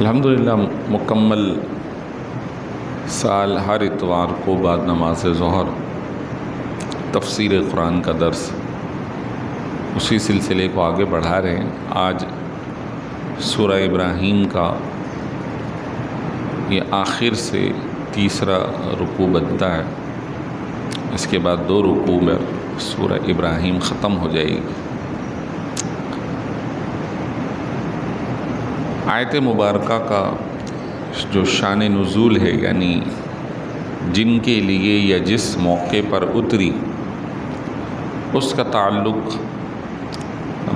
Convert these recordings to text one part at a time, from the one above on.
الحمدللہ مکمل سال ہر اتوار کو بعد نماز ظہر تفسیر قرآن کا درس اسی سلسلے کو آگے بڑھا رہے ہیں۔ آج سورہ ابراہیم کا یہ آخر سے تیسرا رکوع بنتا ہے، اس کے بعد 2 رکوع میں سورہ ابراہیم ختم ہو جائے گی۔ آیت مبارکہ کا جو شان نزول ہے، یعنی جن کے لیے یا جس موقع پر اتری، اس کا تعلق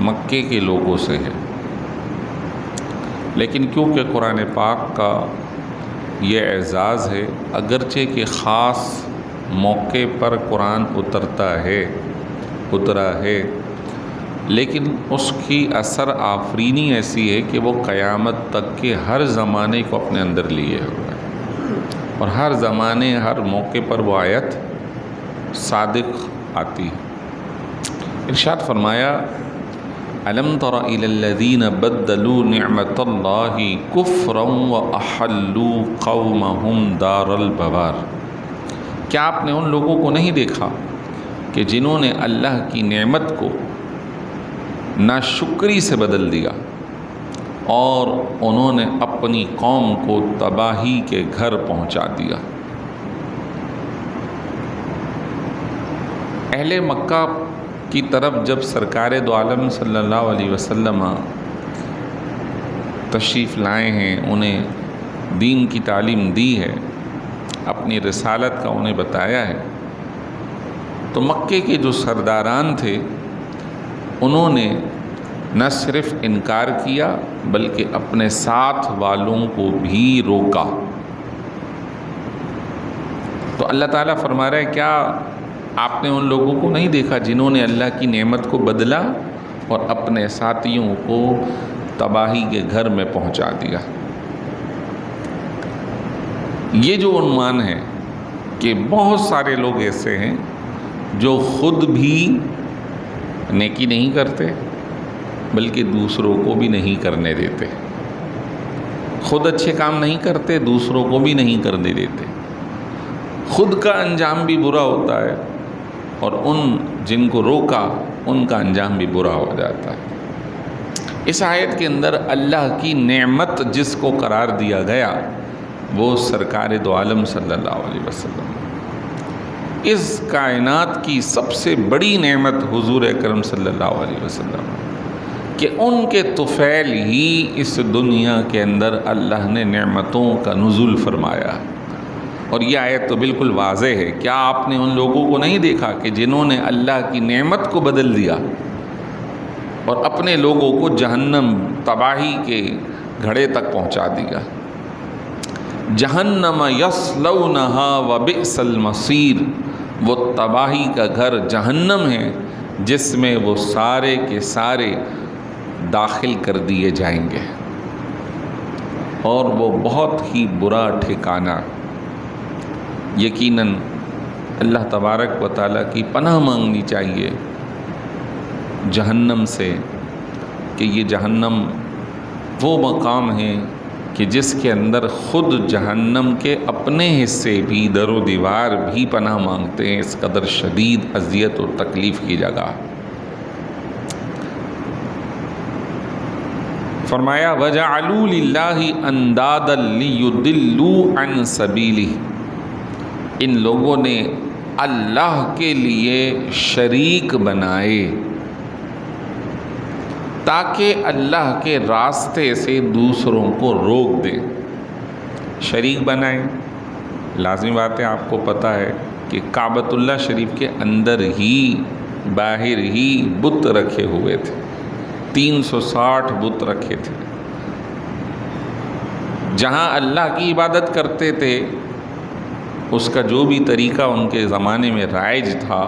مکے کے لوگوں سے ہے، لیکن کیونکہ قرآن پاک کا یہ اعزاز ہے، اگرچہ کہ خاص موقع پر قرآن اترا ہے، لیکن اس کی اثر آفرینی ایسی ہے کہ وہ قیامت تک کے ہر زمانے کو اپنے اندر لیے ہوا ہے، اور ہر زمانے ہر موقع پر وہ آیت صادق آتی ہے۔ ارشاد فرمایا، أَلَمْ تَرَ إِلَى الَّذِينَ بَدَّلُوا نِعْمَةَ اللَّهِ كُفْرًا وَأَحَلُّوا قَوْمَهُمْ دَارَ الْبَوَارِ۔ کیا آپ نے ان لوگوں کو نہیں دیکھا کہ جنہوں نے اللہ کی نعمت کو ناشکری سے بدل دیا اور انہوں نے اپنی قوم کو تباہی کے گھر پہنچا دیا۔ اہل مکہ کی طرف جب سرکار دو عالم صلی اللہ علیہ وسلم تشریف لائے ہیں، انہیں دین کی تعلیم دی ہے، اپنی رسالت کا انہیں بتایا ہے، تو مکے کے جو سرداران تھے انہوں نے نہ صرف انکار کیا بلکہ اپنے ساتھ والوں کو بھی روکا۔ تو اللہ تعالیٰ فرما رہا ہے، کیا آپ نے ان لوگوں کو نہیں دیکھا جنہوں نے اللہ کی نعمت کو بدلا اور اپنے ساتھیوں کو تباہی کے گھر میں پہنچا دیا؟ یہ جو عنوان ہے کہ بہت سارے لوگ ایسے ہیں جو خود بھی نیکی نہیں کرتے بلکہ دوسروں کو بھی نہیں کرنے دیتے، خود اچھے کام نہیں کرتے، دوسروں کو بھی نہیں کرنے دیتے، خود کا انجام بھی برا ہوتا ہے اور ان جن کو روکا ان کا انجام بھی برا ہو جاتا ہے۔ اس آیت کے اندر اللہ کی نعمت جس کو قرار دیا گیا وہ سرکار دو عالم صلی اللہ علیہ وسلم، اس کائنات کی سب سے بڑی نعمت حضور اکرم صلی اللہ علیہ وسلم، کہ ان کے طفیل ہی اس دنیا کے اندر اللہ نے نعمتوں کا نزول فرمایا۔ اور یہ آیت تو بالکل واضح ہے، کیا آپ نے ان لوگوں کو نہیں دیکھا کہ جنہوں نے اللہ کی نعمت کو بدل دیا اور اپنے لوگوں کو جہنم تباہی کے گھڑے تک پہنچا دیا؟ جہنم یصلونہا وبئس المصیر، وہ تباہی کا گھر جہنم ہے جس میں وہ سارے کے سارے داخل کر دیے جائیں گے، اور وہ بہت ہی برا ٹھکانہ۔ یقیناً اللہ تبارک و تعالیٰ کی پناہ مانگنی چاہیے جہنم سے، کہ یہ جہنم وہ مقام ہے کہ جس کے اندر خود جہنم کے اپنے حصے بھی، در و دیوار بھی پناہ مانگتے ہیں، اس قدر شدید اذیت اور تکلیف کی جگہ۔ فرمایا، وَجَعَلُوا لِلَّهِ أَنْدَادًا لِيُضِلُّوا عَنْ سَبِيلِهِ، ان لوگوں نے اللہ کے لیے شریک بنائے تاکہ اللہ کے راستے سے دوسروں کو روک دیں۔ شریک بنائیں، لازمی بات ہے، آپ کو پتہ ہے کہ کعبۃ اللہ شریف کے اندر ہی باہر ہی بت رکھے ہوئے تھے، 360 بت رکھے تھے۔ جہاں اللہ کی عبادت کرتے تھے اس کا جو بھی طریقہ ان کے زمانے میں رائج تھا،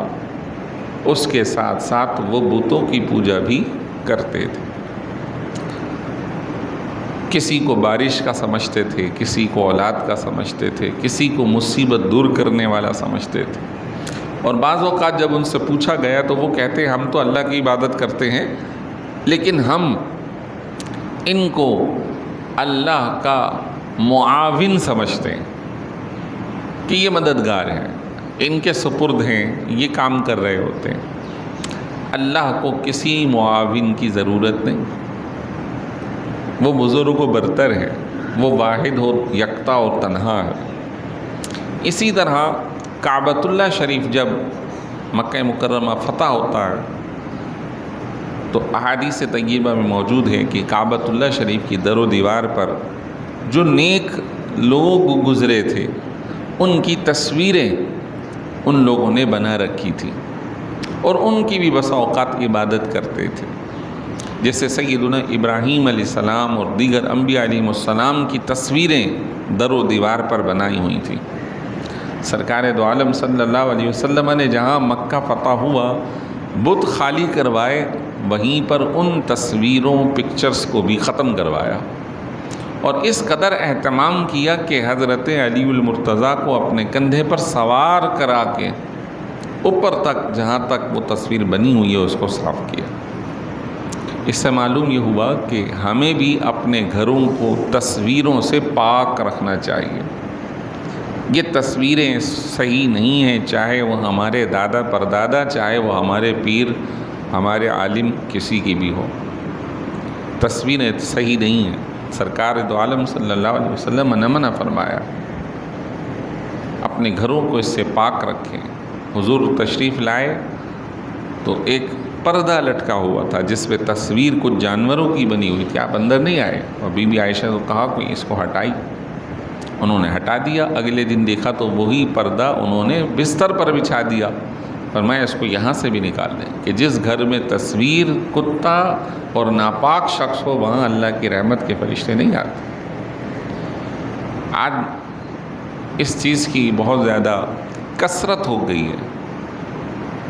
اس کے ساتھ ساتھ وہ بتوں کی پوجا بھی کرتے تھے۔ کسی کو بارش کا سمجھتے تھے، کسی کو اولاد کا سمجھتے تھے، کسی کو مصیبت دور کرنے والا سمجھتے تھے، اور بعض اوقات جب ان سے پوچھا گیا تو وہ کہتے ہیں ہم تو اللہ کی عبادت کرتے ہیں لیکن ہم ان کو اللہ کا معاون سمجھتے ہیں کہ یہ مددگار ہیں، ان کے سپرد ہیں، یہ کام کر رہے ہوتے ہیں۔ اللہ کو کسی معاون کی ضرورت نہیں، وہ بزرگ و برتر ہے، وہ واحد اور یکتا اور تنہا ہے۔ اسی طرح کعبۃ اللہ شریف جب مکہ مکرمہ فتح ہوتا ہے تو احادیث طیبہ میں موجود ہے کہ کعبۃ اللہ شریف کی در و دیوار پر جو نیک لوگ گزرے تھے ان کی تصویریں ان لوگوں نے بنا رکھی تھی اور ان کی بھی بسا اوقات عبادت کرتے تھے، جیسے سیدنا ابراہیم علیہ السلام اور دیگر انبیاء علیہ السلام کی تصویریں در و دیوار پر بنائی ہوئی تھیں۔ سرکار دو عالم صلی اللہ علیہ وسلم نے جہاں مکہ فتح ہوا بت خالی کروائے، وہیں پر ان تصویروں پکچرز کو بھی ختم کروایا اور اس قدر اہتمام کیا کہ حضرت علی المرتضیٰ کو اپنے کندھے پر سوار کرا کے اوپر تک جہاں تک وہ تصویر بنی ہوئی ہے اس کو صاف کیا۔ اس سے معلوم یہ ہوا کہ ہمیں بھی اپنے گھروں کو تصویروں سے پاک رکھنا چاہیے۔ یہ تصویریں صحیح نہیں ہیں، چاہے وہ ہمارے دادا پردادا، چاہے وہ ہمارے پیر، ہمارے عالم کسی کی بھی ہو، تصویریں صحیح نہیں ہیں۔ سرکار دو عالم صلی اللہ علیہ وسلم نے منع فرمایا، اپنے گھروں کو اس سے پاک رکھیں۔ حضور تشریف لائے تو ایک پردہ لٹکا ہوا تھا جس پہ تصویر کچھ جانوروں کی بنی ہوئی تھی، آپ اندر نہیں آئے اور بی بی عائشہ کو کہا کوئی اس کو ہٹائی، انہوں نے ہٹا دیا۔ اگلے دن دیکھا تو وہی پردہ انہوں نے بستر پر بچھا دیا، فرمایا اس کو یہاں سے بھی نکال دیں کہ جس گھر میں تصویر، کتا اور ناپاک شخص ہو وہاں اللہ کی رحمت کے فرشتے نہیں آتے۔ آج اس چیز کی بہت زیادہ کثرت ہو گئی ہے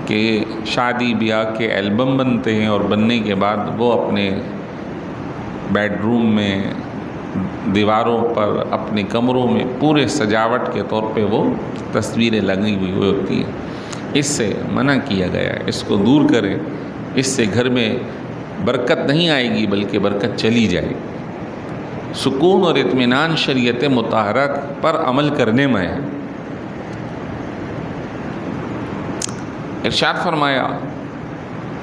کہ شادی بیاہ کے البم بنتے ہیں اور بننے کے بعد وہ اپنے بیڈ روم میں، دیواروں پر، اپنے کمروں میں پورے سجاوٹ کے طور پہ وہ تصویریں لگی ہوئی ہوتی ہیں۔ اس سے منع کیا گیا ہے، اس کو دور کریں، اس سے گھر میں برکت نہیں آئے گی بلکہ برکت چلی جائے گی۔ سکون اور اطمینان شریعت مطہرہ پر عمل کرنے میں ہے۔ ارشاد فرمایا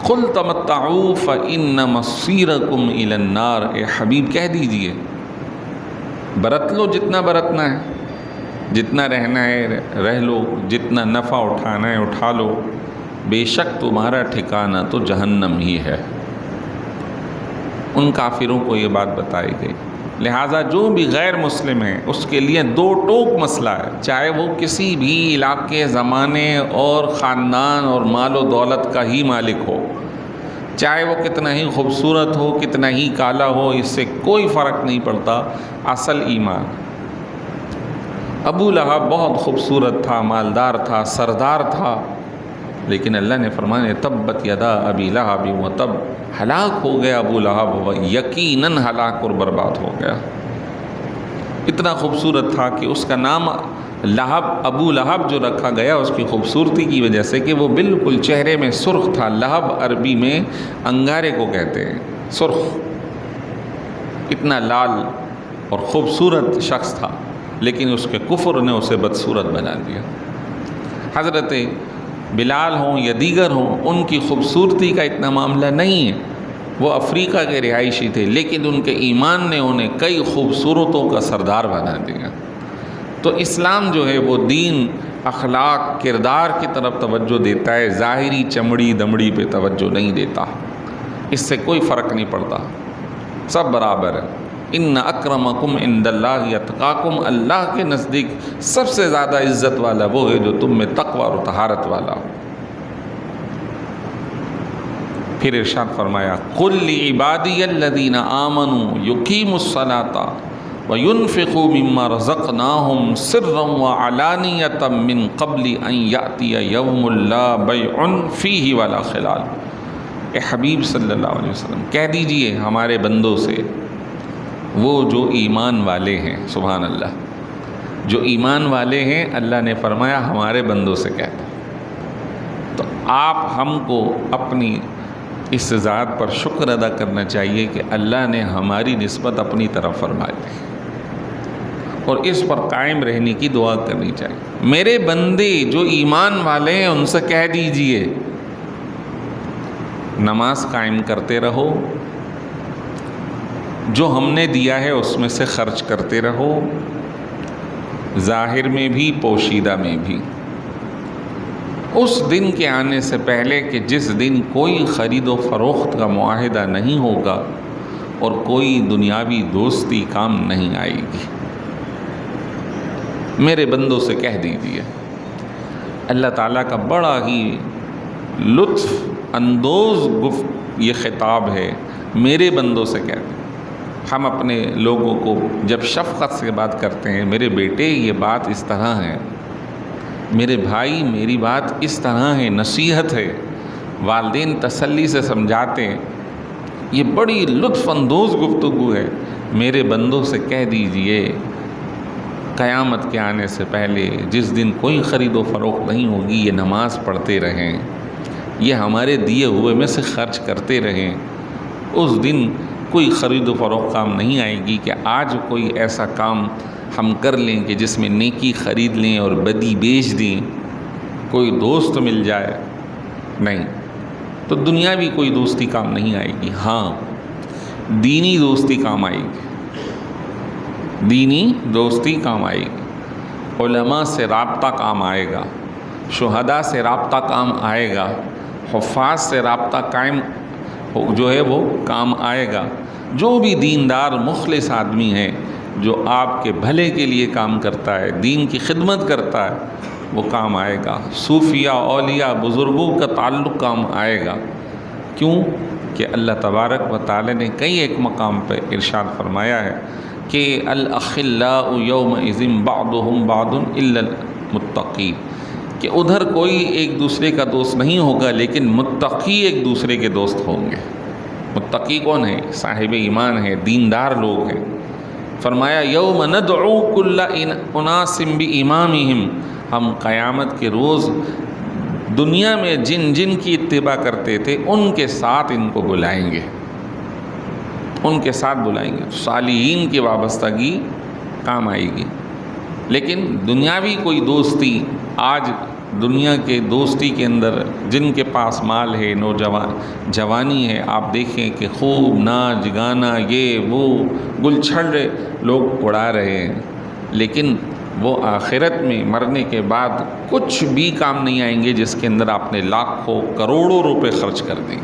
قُلْ تَمَتَّعُوا فَإِنَّ مَصِيرَكُمْ إِلَى النَّارِ، اے حبیب کہہ دیجئے برت لو جتنا برتنا ہے، جتنا رہنا ہے رہ لو، جتنا نفع اٹھانا ہے اٹھا لو، بے شک تمہارا ٹھکانہ تو جہنم ہی ہے۔ ان کافروں کو یہ بات بتائی گئی، لہٰذا جو بھی غیر مسلم ہے اس کے لیے دو ٹوک مسئلہ ہے، چاہے وہ کسی بھی علاقے، زمانے اور خاندان اور مال و دولت کا ہی مالک ہو، چاہے وہ کتنا ہی خوبصورت ہو، کتنا ہی کالا ہو، اس سے کوئی فرق نہیں پڑتا، اصل ایمان۔ ابو لہب بہت خوبصورت تھا، مالدار تھا، سردار تھا، لیکن اللہ نے فرمایا تبت یدا ابی لہب وتب، ہلاک ہو گیا ابو لہب، وہ یقیناً ہلاک اور برباد ہو گیا۔ اتنا خوبصورت تھا کہ اس کا نام لہب، ابو لہب جو رکھا گیا اس کی خوبصورتی کی وجہ سے کہ وہ بالکل چہرے میں سرخ تھا۔ لہب عربی میں انگارے کو کہتے ہیں، سرخ، اتنا لال اور خوبصورت شخص تھا، لیکن اس کے کفر نے اسے بدصورت بنا دیا۔ حضرت بلال ہوں یا دیگر ہوں، ان کی خوبصورتی کا اتنا معاملہ نہیں ہے، وہ افریقہ کے رہائشی تھے، لیکن ان کے ایمان نے انہیں کئی خوبصورتوں کا سردار بنا دیا۔ تو اسلام جو ہے وہ دین، اخلاق، کردار کی طرف توجہ دیتا ہے، ظاہری چمڑی دمڑی پہ توجہ نہیں دیتا۔ اس سے کوئی فرق نہیں پڑتا، سب برابر ہے۔ ان اکرمکم عند اللہ اتقاکم، اللہ کے نزدیک سب سے زیادہ عزت والا وہ ہے جو تم میں تقوی اور طہارت والا ہو۔ پھر ارشاد فرمایا قل لعبادی الذین آمنوا یقیموا الصلاۃ وینفقوا مما رزقناہم سرا وعلانیۃ من قبل ان یأتی یوم لا بیع فیہ ولا خلال۔ اے حبیب صلی اللہ علیہ وسلم کہہ دیجئے ہمارے بندوں سے، وہ جو ایمان والے ہیں، سبحان اللہ، جو ایمان والے ہیں، اللہ نے فرمایا ہمارے بندوں سے کہتے، تو آپ ہم کو اپنی اس ذات پر شکر ادا کرنا چاہیے کہ اللہ نے ہماری نسبت اپنی طرف فرما دی، اور اس پر قائم رہنے کی دعا کرنی چاہیے۔ میرے بندے جو ایمان والے ہیں ان سے کہہ دیجئے نماز قائم کرتے رہو، جو ہم نے دیا ہے اس میں سے خرچ کرتے رہو، ظاہر میں بھی پوشیدہ میں بھی، اس دن کے آنے سے پہلے کہ جس دن کوئی خرید و فروخت کا معاہدہ نہیں ہوگا اور کوئی دنیاوی دوستی کام نہیں آئے گی۔ میرے بندوں سے کہہ دیجیے، اللہ تعالیٰ کا بڑا ہی لطف اندوز یہ خطاب ہے، میرے بندوں سے کہہ دیں۔ ہم اپنے لوگوں کو جب شفقت سے بات کرتے ہیں، میرے بیٹے یہ بات اس طرح ہے، میرے بھائی میری بات اس طرح ہے، نصیحت ہے، والدین تسلی سے سمجھاتے ہیں، یہ بڑی لطف اندوز گفتگو ہے۔ میرے بندوں سے کہہ دیجئے قیامت کے آنے سے پہلے جس دن کوئی خرید و فروخت نہیں ہوگی، یہ نماز پڑھتے رہیں، یہ ہمارے دیے ہوئے میں سے خرچ کرتے رہیں۔ اس دن کوئی خرید و فروخت کام نہیں آئے گی کہ آج کوئی ایسا کام ہم کر لیں کہ جس میں نیکی خرید لیں اور بدی بیچ دیں، کوئی دوست مل جائے، نہیں، تو دنیاوی کوئی دوستی کام نہیں آئے گی۔ ہاں، دینی دوستی کام آئے گی، دینی دوستی کام آئے گی، علماء سے رابطہ کام آئے گا، شہداء سے رابطہ کام آئے گا، حفاظ سے رابطہ قائم جو ہے وہ کام آئے گا۔ جو بھی دیندار مخلص آدمی ہے، جو آپ کے بھلے کے لیے کام کرتا ہے، دین کی خدمت کرتا ہے، وہ کام آئے گا۔ صوفیاء، اولیاء، بزرگوں کا تعلق کام آئے گا۔ کیوں کہ اللہ تبارک و تعالی نے کئی ایک مقام پہ ارشاد فرمایا ہے کہ الاخلاء یومئذ بعضهم بعض الا المتقین، کہ ادھر کوئی ایک دوسرے کا دوست نہیں ہوگا لیکن متقی ایک دوسرے کے دوست ہوں گے۔ متقی کون ہے؟ صاحب ایمان ہے، دیندار لوگ ہیں۔ فرمایا یوم ندعو کل اناس بامامہم، ہم قیامت کے روز دنیا میں جن جن کی اتباع کرتے تھے ان کے ساتھ ان کو بلائیں گے، ان کے ساتھ بلائیں گے۔ صالحین کی وابستگی کام آئے گی۔ لیکن دنیاوی کوئی دوستی، آج دنیا کے دوستی کے اندر جن کے پاس مال ہے، جوانی ہے، آپ دیکھیں کہ خوب ناچ گانا یہ وہ گل چھڑ لوگ اڑا رہے ہیں، لیکن وہ آخرت میں مرنے کے بعد کچھ بھی کام نہیں آئیں گے جس کے اندر آپ نے لاکھوں کروڑوں روپے خرچ کر دیے۔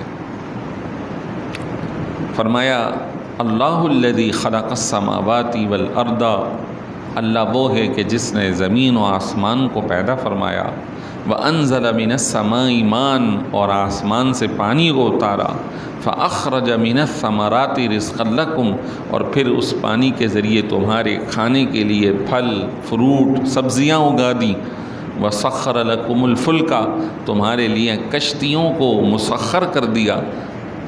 فرمایا اللہ الذی خلق السماوات والارض، اللہ وہ ہے کہ جس نے زمین و آسمان کو پیدا فرمایا، وَأَنزَلَ مِنَ السَّمَاءِ مَاءً، اور آسمان سے پانی کو اتارا، فَأَخْرَجَ مِنَ الثَّمَرَاتِ رِزْقًا لَكُمْ، اور پھر اس پانی کے ذریعے تمہارے کھانے کے لیے پھل فروٹ سبزیاں اگا دی، وَسَخَّرَ لَكُمُ الْفُلْكَ، تمہارے لیے کشتیوں کو مسخر کر دیا،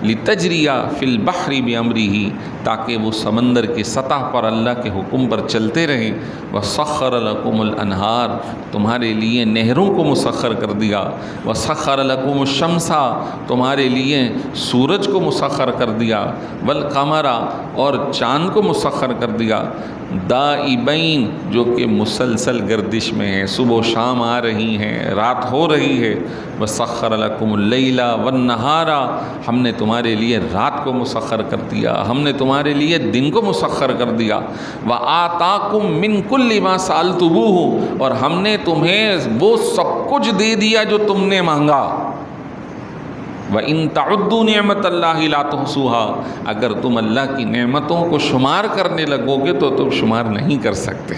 لِتَجْرِيَ فِي الْبَحْرِ بِأَمْرِهِ، تاکہ وہ سمندر کی سطح پر اللہ کے حکم پر چلتے رہیں، وَسَخَّرَ لَكُمُ الْأَنْهَارَ، تمہارے لیے نہروں کو مسخر کر دیا، وَسَخَّرَ لَكُمُ الشَّمْسَ، تمہارے لیے سورج کو مسخر کر دیا، وَالْقَمَرَ، اور چاند کو مسخر کر دیا، دائبین، جو کہ مسلسل گردش میں ہیں، صبح و شام آ رہی ہیں، رات ہو رہی ہے، وَسَخَّرَ لَكُمُ اللَّيْلَ وَالنَّهَارَ، ہم نے تمہارے لیے رات کو مسخر کر دیا، ہم نے تمہارے لیے دن کو مسخر کر دیا، وَآتَاكُم مِّن كُلِّ مَا سَأَلْتُمُوهُ، اور ہم نے تمہیں وہ سب کچھ دے دیا جو تم نے مانگا، وَإِن تَعُدُّوا نِعْمَتَ اللَّهِ لَا تُحْصُوهَا، اگر تم اللہ کی نعمتوں کو شمار کرنے لگو گے تو تم شمار نہیں کر سکتے۔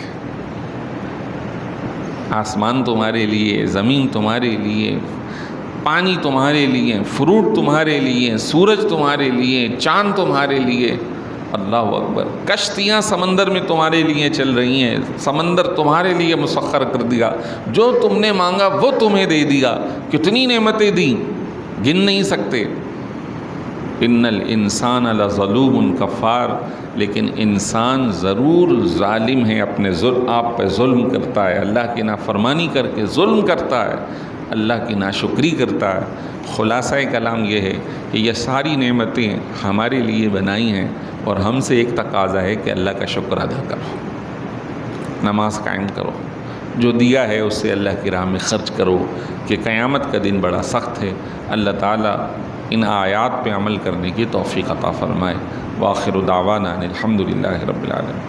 آسمان تمہارے لیے، زمین تمہارے لیے، پانی تمہارے لیے، فروٹ تمہارے لیے، سورج تمہارے لیے، چاند تمہارے لیے، اللہ اکبر، کشتیاں سمندر میں تمہارے لیے چل رہی ہیں، سمندر تمہارے لیے مسخر کر دیا، جو تم نے مانگا وہ تمہیں دے دیا۔ کتنی نعمتیں دیں، گن نہیں سکتے۔ ان الانسان لظلوم کفار، لیکن انسان ضرور ظالم ہے، اپنے آپ پہ ظلم کرتا ہے، اللہ کی نافرمانی کر کے ظلم کرتا ہے، اللہ کی ناشکری کرتا ہے۔ خلاصہ کلام یہ ہے کہ یہ ساری نعمتیں ہمارے لیے بنائی ہیں، اور ہم سے ایک تقاضا ہے کہ اللہ کا شکر ادا کرو، نماز قائم کرو، جو دیا ہے اس سے اللہ کی راہ میں خرچ کرو، کہ قیامت کا دن بڑا سخت ہے۔ اللہ تعالیٰ ان آیات پہ عمل کرنے کی توفیق عطا فرمائے۔ وآخر دعوانا الحمدللہ رب العالمین۔